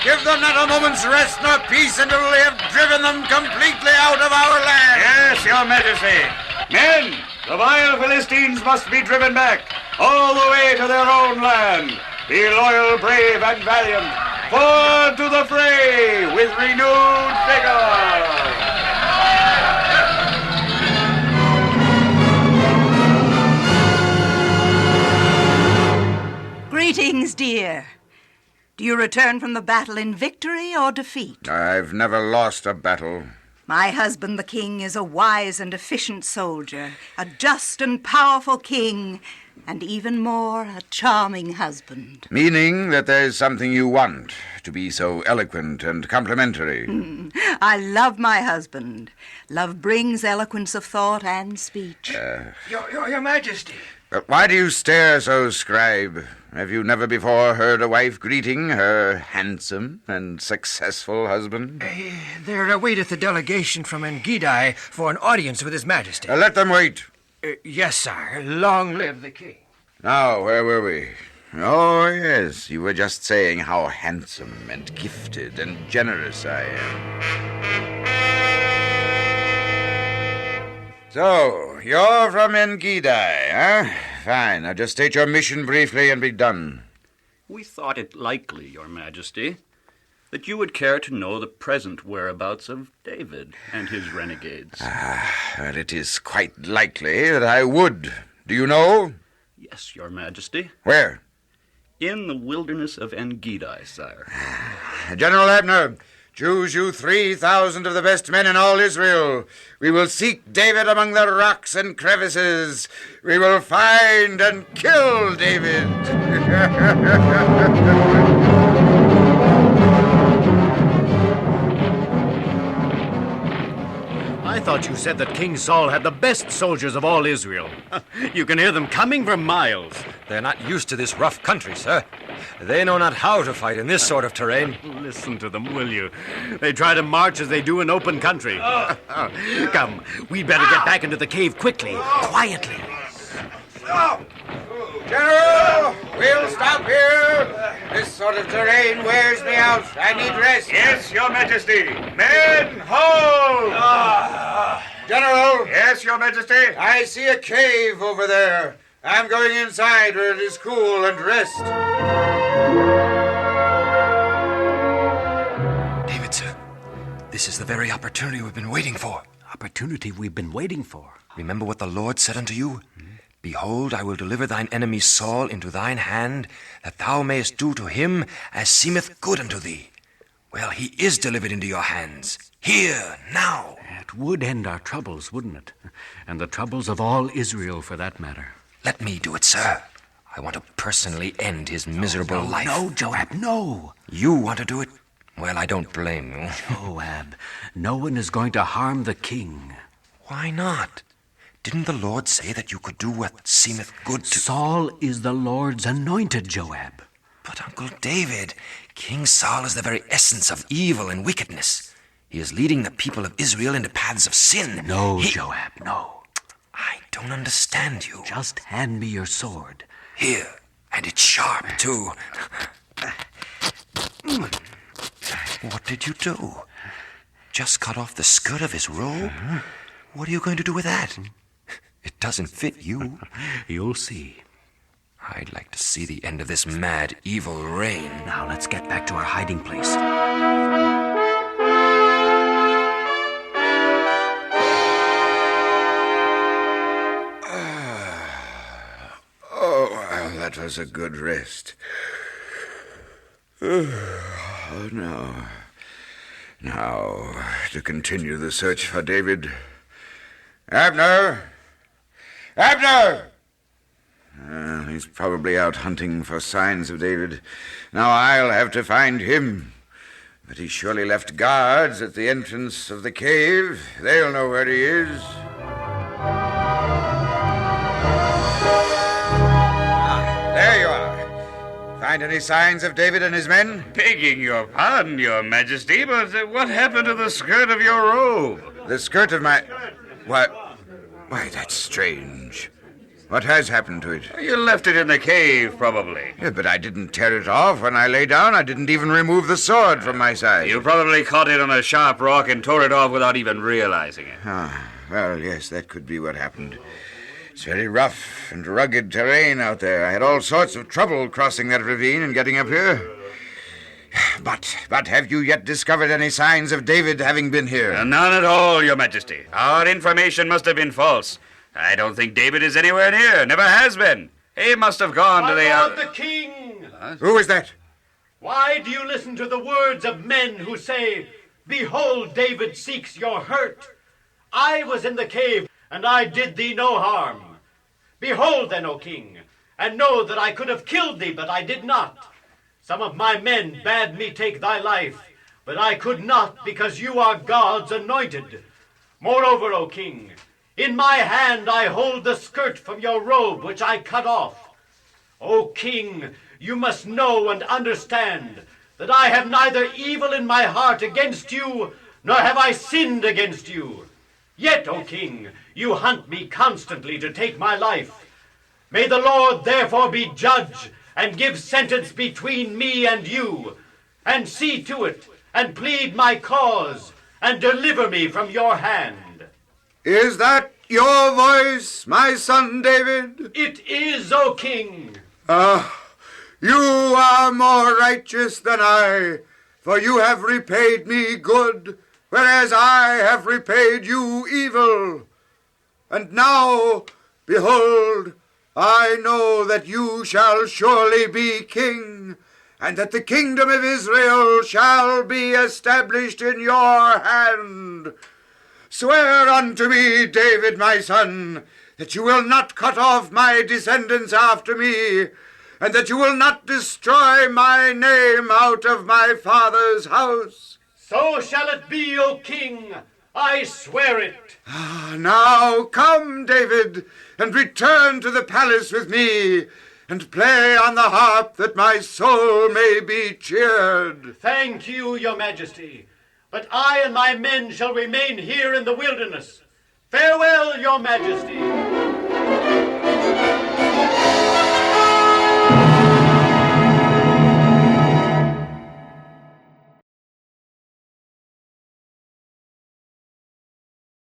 Give them not a moment's rest nor peace until we have driven them completely out of our land. Yes, your majesty. Men, the vile Philistines must be driven back, all the way to their own land. Be loyal, brave, and valiant. Forward to the fray with renewed vigor. Greetings, dear. Do you return from the battle in victory or defeat? I've never lost a battle. My husband, the king, is a wise and efficient soldier, a just and powerful king, and even more, a charming husband. Meaning that there's something you want, to be so eloquent and complimentary. I love my husband. Love brings eloquence of thought and speech. Your Majesty. But why do you stare so, scribe? Have you never before heard a wife greeting her handsome and successful husband? There awaiteth a delegation from Engedi for an audience with His Majesty. Let them wait. Yes, sire. Long live the king. Now, where were we? Oh, yes, you were just saying how handsome and gifted and generous I am. So, you're from Engedi, huh? Fine. Now just state your mission briefly and be done. We thought it likely, Your Majesty, that you would care to know the present whereabouts of David and his renegades. Well, it is quite likely that I would. Do you know? Yes, Your Majesty. Where? In the wilderness of Engedi, sire. General Abner, choose you 3,000 of the best men in all Israel. We will seek David among the rocks and crevices. We will find and kill David. I thought you said that King Saul had the best soldiers of all Israel. You can hear them coming for miles. They're not used to this rough country, sir. They know not how to fight in this sort of terrain. Listen to them, will you? They try to march as they do in open country. Come, we'd better get back into the cave quickly, quietly. General, we'll stop here. This sort of terrain wears me out. I need rest. Yes, your majesty. Men, hold! General. Yes, your majesty. I see a cave over there. I'm going inside where it is cool and rest. David, sir, this is the very opportunity we've been waiting for. Opportunity we've been waiting for. Remember what the Lord said unto you? Behold, I will deliver thine enemy Saul into thine hand, that thou mayest do to him as seemeth good unto thee. Well, he is delivered into your hands. Here, now. It would end our troubles, wouldn't it? And the troubles of all Israel, for that matter. Let me do it, sir. I want to personally end his miserable life. No, Joab, no. You want to do it? Well, I don't blame you. Joab, no one is going to harm the king. Why not? Didn't the Lord say that you could do what seemeth good to... Saul is the Lord's anointed, Joab. But, Uncle David, King Saul is the very essence of evil and wickedness. He is leading the people of Israel into paths of sin. No, Joab, no. I don't understand you. Just hand me your sword. Here, and it's sharp, too. What did you do? Just cut off the skirt of his robe? What are you going to do with that? It doesn't fit you. You'll see. I'd like to see the end of this mad, evil reign. Now let's get back to our hiding place. Well, that was a good rest. Now, to continue the search for David. Abner! Abner! He's probably out hunting for signs of David. Now I'll have to find him. But he surely left guards at the entrance of the cave. They'll know where he is. There you are. Find any signs of David and his men? Begging your pardon, your majesty, but what happened to the skirt of your robe? The skirt of my... Why, that's strange. What has happened to it? You left it in the cave, probably. Yeah, but I didn't tear it off when I lay down. I didn't even remove the sword from my side. You probably caught it on a sharp rock and tore it off without even realizing it. Ah, well, yes, that could be what happened. It's very rough and rugged terrain out there. I had all sorts of trouble crossing that ravine and getting up here. But have you yet discovered any signs of David having been here? None at all, Your Majesty. Our information must have been false. I don't think David is anywhere near. Never has been. He must have gone to the... My lord the king! Who is that? Why do you listen to the words of men who say, "Behold, David seeks your hurt"? I was in the cave, and I did thee no harm. Behold then, O king, and know that I could have killed thee, but I did not. Some of my men bade me take thy life, but I could not, because you are God's anointed. Moreover, O king, in my hand I hold the skirt from your robe, which I cut off. O king, you must know and understand that I have neither evil in my heart against you, nor have I sinned against you. Yet, O king, you hunt me constantly to take my life. May the Lord therefore be judge, and give sentence between me and you, and see to it, and plead my cause, and deliver me from your hand. Is that your voice, my son David? It is, O king. You are more righteous than I, for you have repaid me good, whereas I have repaid you evil. And now, behold, I know that you shall surely be king, and that the kingdom of Israel shall be established in your hand. Swear unto me, David, my son, that you will not cut off my descendants after me, and that you will not destroy my name out of my father's house. So shall it be, O king. I swear it. Now come, David, and return to the palace with me, and play on the harp that my soul may be cheered. Thank you, your majesty. But I and my men shall remain here in the wilderness. Farewell, your majesty.